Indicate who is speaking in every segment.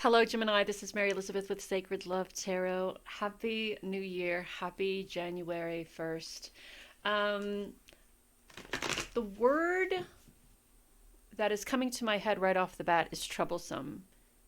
Speaker 1: Hello, Gemini. This is Mary Elizabeth with Sacred Love Tarot. Happy New Year. Happy January 1st. Um, the word that is coming to my head right off the bat is troublesome.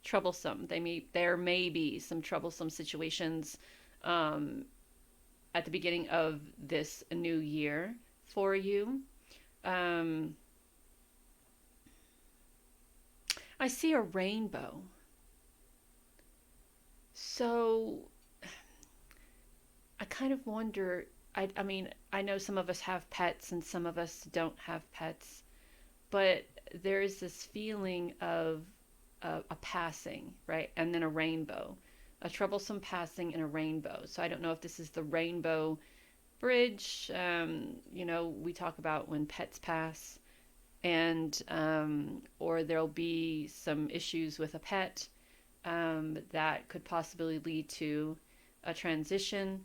Speaker 1: Troublesome. There may be some troublesome situations um, at the beginning of this new year for you. Um, I see a rainbow. So I kind of wonder. I mean, I know some of us have pets and some of us don't have pets, but there is this feeling of a passing, right? And then a rainbow, a troublesome passing and a rainbow. So I don't know if this is the rainbow bridge. We talk about when pets pass, and or there'll be some issues with a pet that could possibly lead to a transition.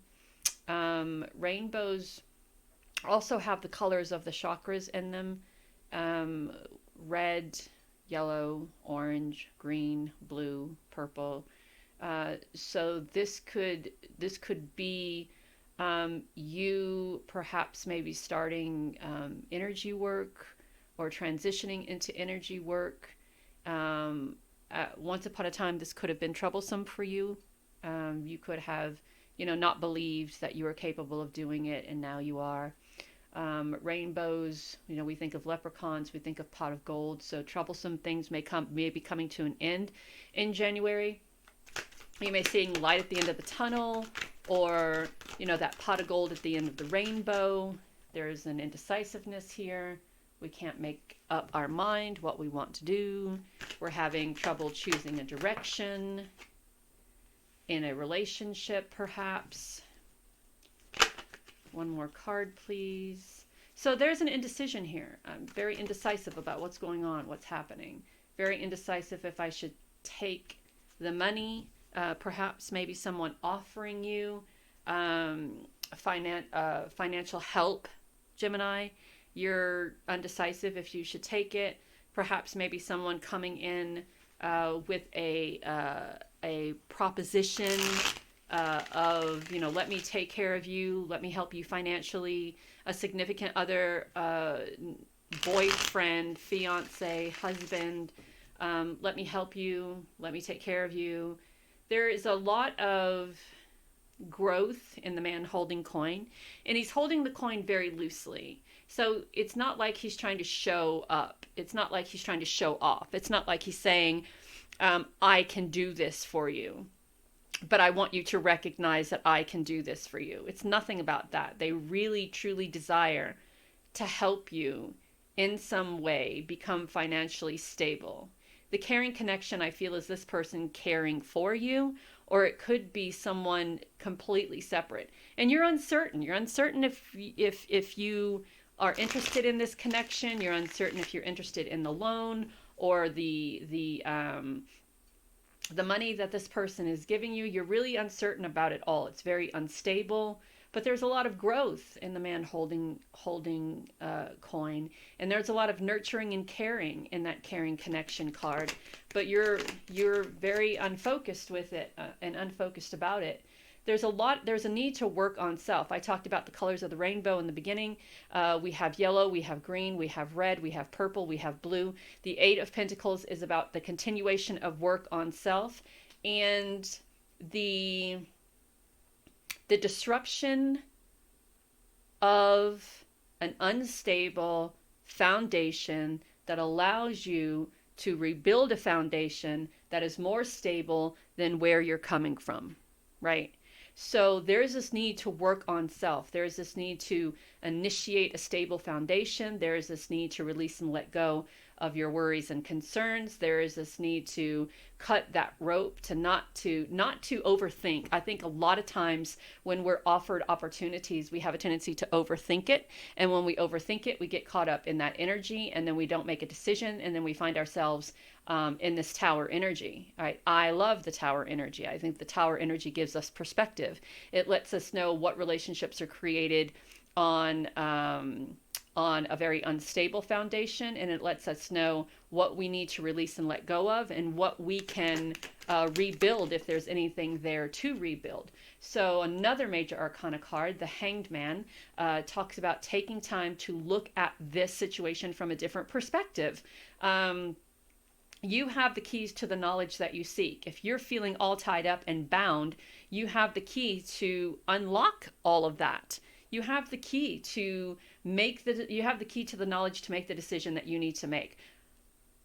Speaker 1: Rainbows also have the colors of the chakras in them: um, red, yellow, orange, green, blue, purple. So this could be you perhaps maybe starting energy work or transitioning into energy work. Once upon a time, this could have been troublesome for you. You could have, not believed that you were capable of doing it, and now you are. Rainbows, we think of leprechauns, we think of pot of gold. So troublesome things may be coming to an end in January. You may see light at the end of the tunnel, or that pot of gold at the end of the rainbow. There's an indecisiveness here. We can't make up our mind what we want to do. We're having trouble choosing a direction in a relationship, perhaps. One more card, please. So there's an indecision here. I'm very indecisive about what's going on, what's happening. Very indecisive if I should take the money. Perhaps maybe someone offering you financial help, Gemini. You're undecisive if you should take it. Perhaps maybe someone coming in with a proposition of, let me take care of you, let me help you financially, a significant other, boyfriend, fiance, husband, let me help you, let me take care of you. There is a lot of growth in the man holding coin, and he's holding the coin very loosely. So it's not like he's trying to show up. It's not like he's trying to show off. It's not like he's saying, I can do this for you, but I want you to recognize that I can do this for you. It's nothing about that. They really, truly desire to help you in some way become financially stable. The caring connection, I feel, is this person caring for you, or it could be someone completely separate. And you're uncertain. You're uncertain if you are interested in this connection. You're uncertain if you're interested in the loan or the money that this person is giving you. You're really uncertain about it all. It's very unstable. But there's a lot of growth in the man holding coin, and there's a lot of nurturing and caring in that caring connection card. But you're very unfocused with it and unfocused about it. There's a need to work on self. I talked about the colors of the rainbow in the beginning. We have yellow, we have green, we have red, we have purple, we have blue. The Eight of Pentacles is about the continuation of work on self, and the disruption of an unstable foundation that allows you to rebuild a foundation that is more stable than where you're coming from, right? So there's this need to work on self. There's this need to initiate a stable foundation. There is this need to release and let go of your worries and concerns. There is this need to cut that rope, to not to overthink. I think a lot of times when we're offered opportunities, we have a tendency to overthink it. And when we overthink it, we get caught up in that energy, and then we don't make a decision, and then we find ourselves in this tower energy. Right? I love the tower energy. I think the tower energy gives us perspective. It lets us know what relationships are created on on a very unstable foundation, and it lets us know what we need to release and let go of, and what we can rebuild if there's anything there to rebuild. So another major arcana card, the Hanged Man, talks about taking time to look at this situation from a different perspective. You have the keys to the knowledge that you seek. If you're feeling all tied up and bound, you have the key to unlock all of that. You have the key to you have the key to the knowledge to make the decision that you need to make.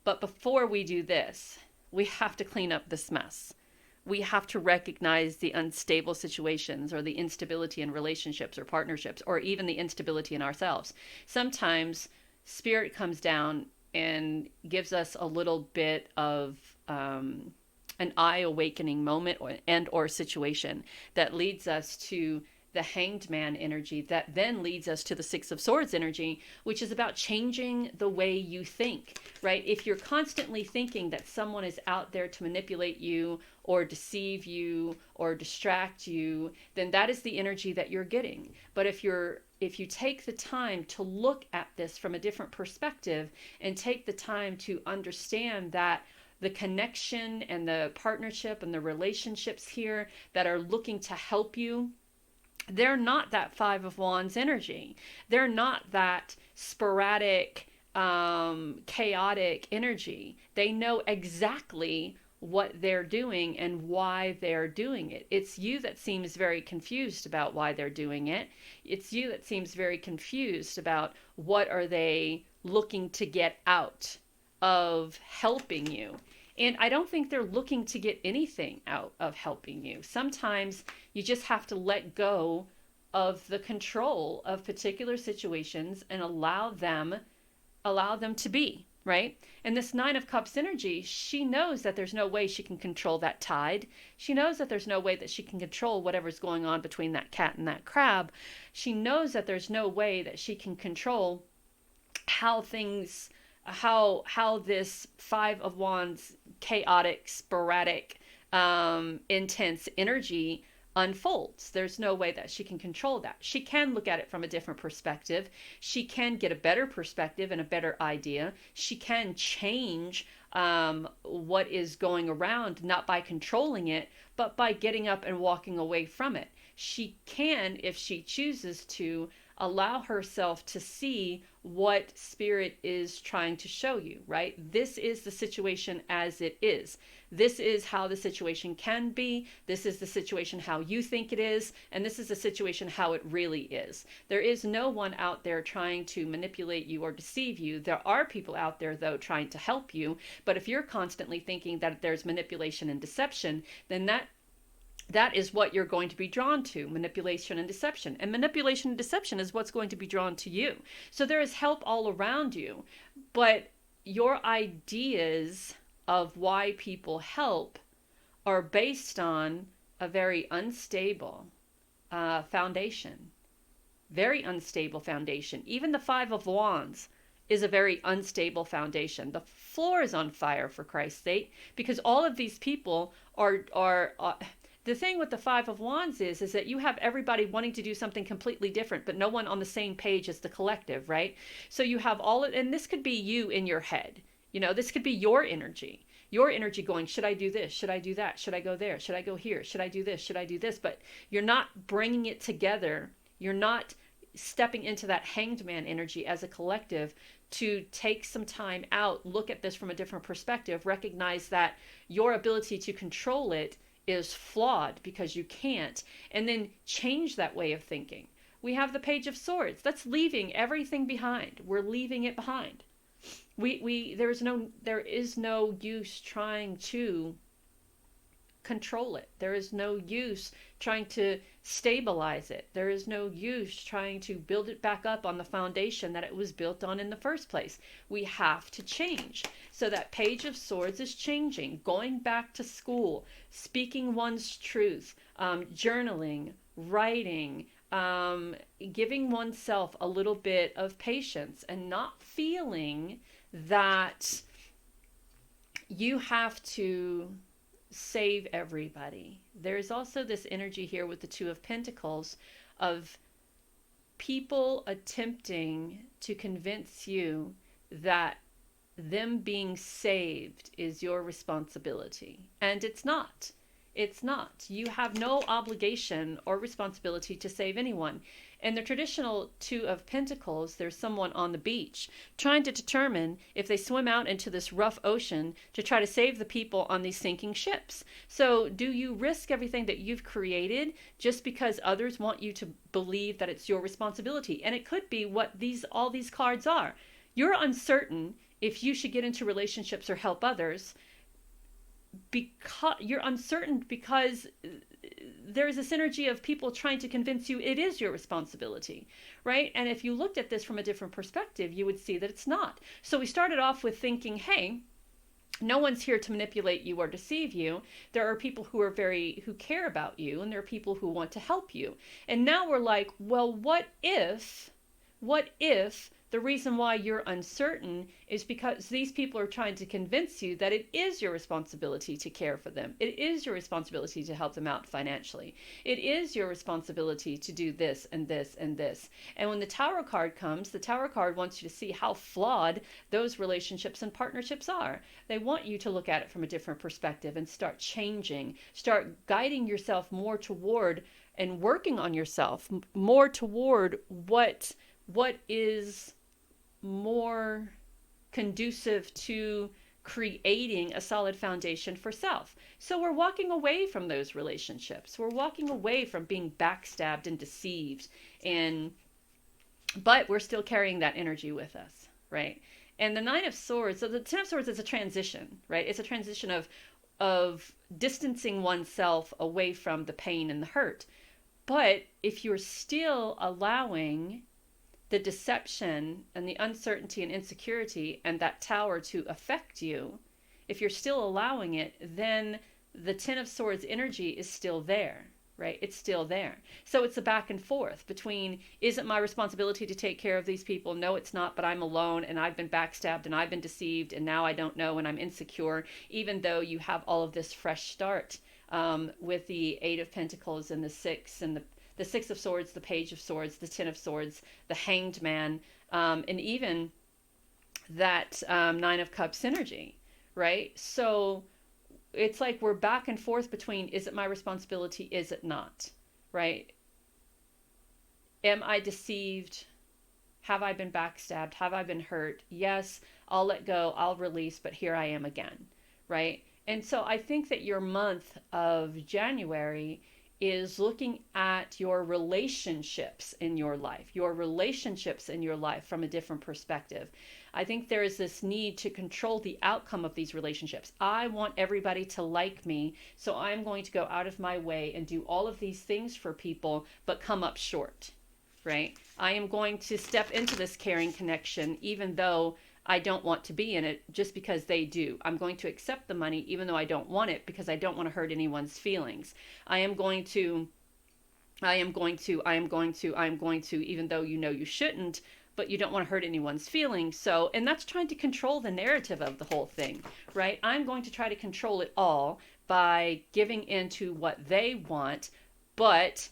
Speaker 1: But before we do this, we have to clean up this mess. We have to recognize the unstable situations, or the instability in relationships or partnerships, or even the instability in ourselves. Sometimes spirit comes down and gives us a little bit of an eye-awakening moment or situation that leads us to the Hanged Man energy, that then leads us to the Six of Swords energy, which is about changing the way you think, right? If you're constantly thinking that someone is out there to manipulate you or deceive you or distract you, then that is the energy that you're getting. But if you take the time to look at this from a different perspective, and take the time to understand that the connection and the partnership and the relationships here that are looking to help you, they're not that Five of Wands energy. They're not that sporadic, chaotic energy. They know exactly what they're doing and why they're doing it. It's you that seems very confused about why they're doing it. It's you that seems very confused about what are they looking to get out of helping you. And I don't think they're looking to get anything out of helping you. Sometimes you just have to let go of the control of particular situations and allow them to be, right? And this Nine of Cups energy, she knows that there's no way she can control that tide. She knows that there's no way that she can control whatever's going on between that cat and that crab. She knows that there's no way that she can control how this Five of Wands chaotic, sporadic, intense energy unfolds. There's no way that she can control that. She can look at it from a different perspective. She can get a better perspective and a better idea. She can change what is going around, not by controlling it, but by getting up and walking away from it. She can, if she chooses to, allow herself to see what spirit is trying to show you, right? This is the situation as it is. This is how the situation can be. This is the situation how you think it is. And this is the situation how it really is. There is no one out there trying to manipulate you or deceive you. There are people out there, though, trying to help you. But if you're constantly thinking that there's manipulation and deception, then that is what you're going to be drawn to, manipulation and deception. And manipulation and deception is what's going to be drawn to you. So there is help all around you, but your ideas of why people help are based on a very unstable foundation. Very unstable foundation. Even the Five of Wands is a very unstable foundation. The floor is on fire, for Christ's sake, because all of these people are the thing with the Five of Wands is that you have everybody wanting to do something completely different, but no one on the same page as the collective, right? So you have and this could be you in your head. You know, this could be your energy going, should I do this? Should I do that? Should I go there? Should I go here? Should I do this? Should I do this? But you're not bringing it together. You're not stepping into that Hanged Man energy as a collective to take some time out, look at this from a different perspective, recognize that your ability to control it is flawed because you can't, and then change that way of thinking. We have the Page of Swords. That's leaving everything behind. We're leaving it behind. There is no use trying to control it. There is no use trying to stabilize it. There is no use trying to build it back up on the foundation that it was built on in the first place. We have to change. So that Page of Swords is changing, going back to school, speaking one's truth, journaling, writing, giving oneself a little bit of patience and not feeling that you have to save everybody. There's also this energy here with the Two of Pentacles of people attempting to convince you that them being saved is your responsibility. And it's not. It's not. You have no obligation or responsibility to save anyone. In the traditional Two of Pentacles, there's someone on the beach trying to determine if they swim out into this rough ocean to try to save the people on these sinking ships. So do you risk everything that you've created just because others want you to believe that it's your responsibility? And it could be what all these cards are. You're uncertain if you should get into relationships or help others, because you're uncertain because there's this energy of people trying to convince you it is your responsibility, right? And if you looked at this from a different perspective, you would see that it's not. So we started off with thinking, hey, no one's here to manipulate you or deceive you. There are people who care about you, and there are people who want to help you. And now we're like, well, what if the reason why you're uncertain is because these people are trying to convince you that it is your responsibility to care for them. It is your responsibility to help them out financially. It is your responsibility to do this and this and this. And when the Tower card comes, the Tower card wants you to see how flawed those relationships and partnerships are. They want you to look at it from a different perspective and start changing, start guiding yourself more toward and working on yourself more toward what is more conducive to creating a solid foundation for self. So we're walking away from those relationships. We're walking away from being backstabbed and deceived, but we're still carrying that energy with us, right? And the Nine of Swords, so the Ten of Swords is a transition, right? It's a transition of distancing oneself away from the pain and the hurt. But if you're still allowing the deception and the uncertainty and insecurity and that Tower to affect you, if you're still allowing it, then the Ten of Swords energy is still there, right? It's still there. So it's a back and forth between, is it my responsibility to take care of these people? No, it's not, but I'm alone and I've been backstabbed and I've been deceived and now I don't know and I'm insecure, even though you have all of this fresh start with the Eight of Pentacles and the Six and the Six of Swords, the Page of Swords, the Ten of Swords, the Hanged Man, and even that Nine of Cups energy, right? So it's like we're back and forth between, is it my responsibility? Is it not, right? Am I deceived? Have I been backstabbed? Have I been hurt? Yes, I'll let go, I'll release, but here I am again, right? And so I think that your month of January is looking at your relationships in your life from a different perspective. I think there is this need to control the outcome of these relationships. I want everybody to like me, so I'm going to go out of my way and do all of these things for people, but come up short, right? I am going to step into this caring connection, even though I don't want to be in it, just because they do. I'm going to accept the money even though I don't want it, because I don't want to hurt anyone's feelings. I am going to, even though you know you shouldn't, but you don't want to hurt anyone's feelings. So, and that's trying to control the narrative of the whole thing, right? I'm going to try to control it all by giving into what they want, but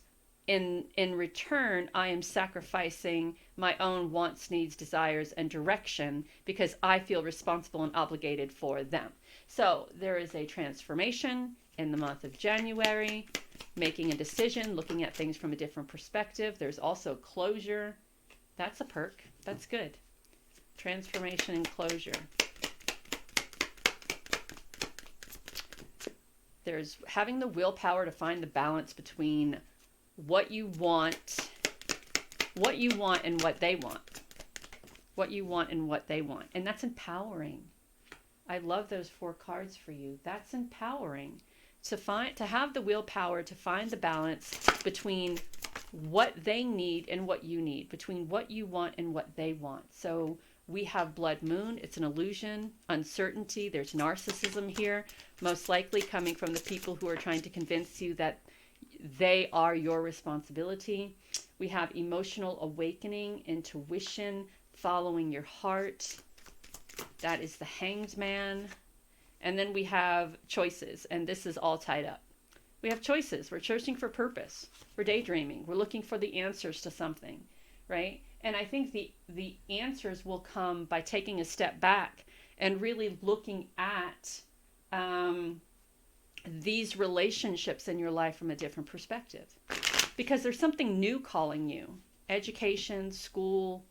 Speaker 1: in return, I am sacrificing my own wants, needs, desires, and direction because I feel responsible and obligated for them. So there is a transformation in the month of January, making a decision, looking at things from a different perspective. There's also closure. That's a perk. That's good. Transformation and closure. There's having the willpower to find the balance between what you want and what they want. What you want and what they want. And that's empowering. I love those 4 cards for you. That's empowering. To have the willpower to find the balance between what they need and what you need, between what you want and what they want. So we have blood moon. It's an illusion, uncertainty. There's narcissism here, most likely coming from the people who are trying to convince you that they are your responsibility. We have emotional awakening, intuition, following your heart. That is the Hanged Man. And then we have choices, and this is all tied up. We have choices. We're searching for purpose. We're daydreaming. We're looking for the answers to something, right? And I think the answers will come by taking a step back and really looking at these relationships in your life from a different perspective, because there's something new calling you. Education, school,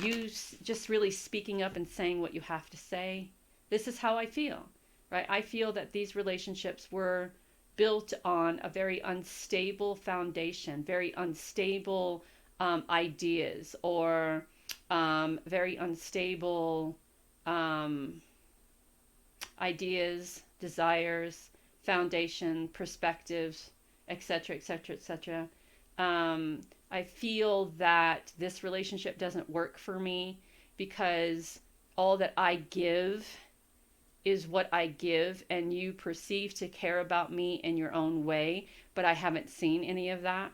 Speaker 1: you just really speaking up and saying what you have to say. This is how I feel, right? I feel that these relationships were built on a very unstable foundation, very unstable ideas, or very unstable ideas, desires, foundation, perspectives, etc., etc., etc. I feel that this relationship doesn't work for me because all that I give is what I give, and you perceive to care about me in your own way, but I haven't seen any of that,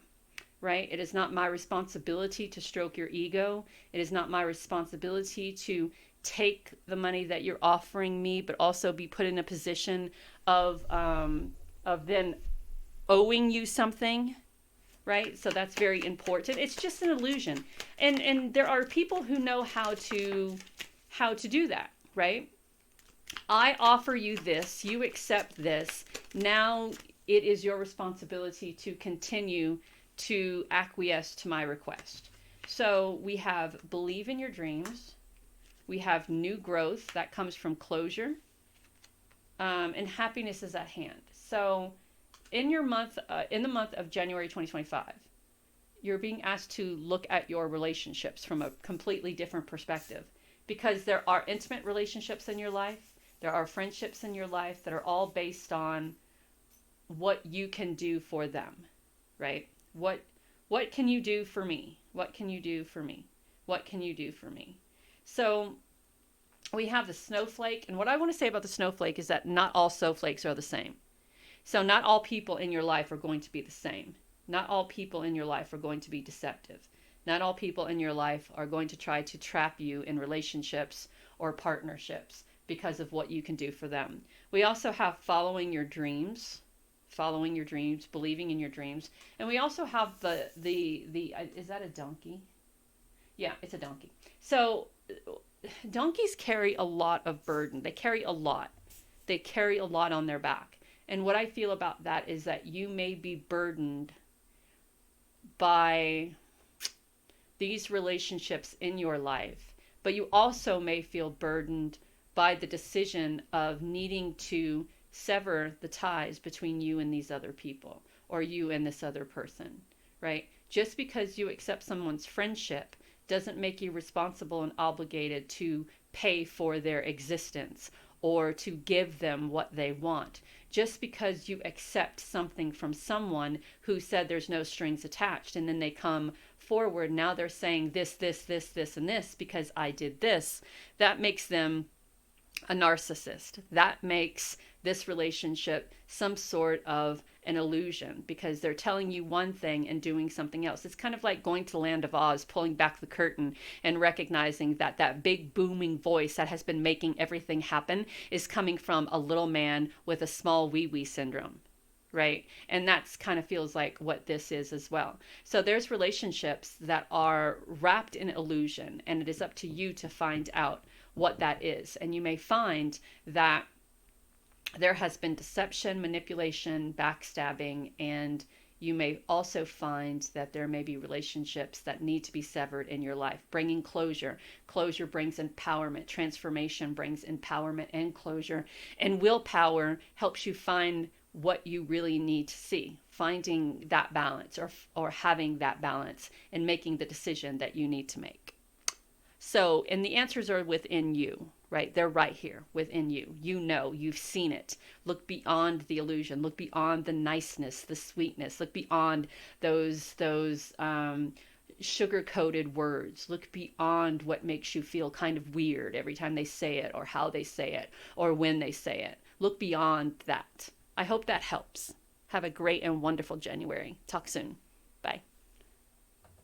Speaker 1: right? It is not my responsibility to stroke your ego. It is not my responsibility to take the money that you're offering me, but also be put in a position of then owing you something, right? So that's very important. It's just an illusion, and there are people who know how to do that, right? I offer you this, you accept this. Now it is your responsibility to continue to acquiesce to my request. So we have believe in your dreams. We have new growth that comes from closure, and happiness is at hand. So in the month of January 2025, you're being asked to look at your relationships from a completely different perspective, because there are intimate relationships in your life. There are friendships in your life that are all based on what you can do for them, right? What can you do for me? What can you do for me? What can you do for me? So we have the snowflake, and what I want to say about the snowflake is that not all snowflakes are the same. So not all people in your life are going to be the same. Not all people in your life are going to be deceptive. Not all people in your life are going to try to trap you in relationships or partnerships because of what you can do for them. We also have following your dreams, believing in your dreams. And we also have the is that a donkey? Yeah, it's a donkey. So donkeys carry a lot of burden. They carry a lot. They carry a lot on their back. And what I feel about that is that you may be burdened by these relationships in your life, but you also may feel burdened by the decision of needing to sever the ties between you and these other people, or you and this other person, right? Just because you accept someone's friendship doesn't make you responsible and obligated to pay for their existence or to give them what they want. Just because you accept something from someone who said there's no strings attached, and then they come forward, now they're saying this, and this because I did this, that makes them a narcissist. That makes this relationship some sort of an illusion, because they're telling you one thing and doing something else. It's kind of like going to the Land of Oz, pulling back the curtain and recognizing that that big booming voice that has been making everything happen is coming from a little man with a small wee-wee syndrome, right? And that's kind of feels like what this is as well. So there's relationships that are wrapped in illusion, and it is up to you to find out what that is. And you may find that there has been deception, manipulation, backstabbing, and you may also find that there may be relationships that need to be severed in your life, bringing closure. Closure brings empowerment. Transformation brings empowerment and closure. And willpower helps you find what you really need to see, finding that balance, or having that balance and making the decision that you need to make. So, and the answers are within you, right? They're right here within you. You know, you've seen it. Look beyond the illusion. Look beyond the niceness, the sweetness. Look beyond those sugar-coated words. Look beyond what makes you feel kind of weird every time they say it, or how they say it, or when they say it. Look beyond that. I hope that helps. Have a great and wonderful January. Talk soon. Bye.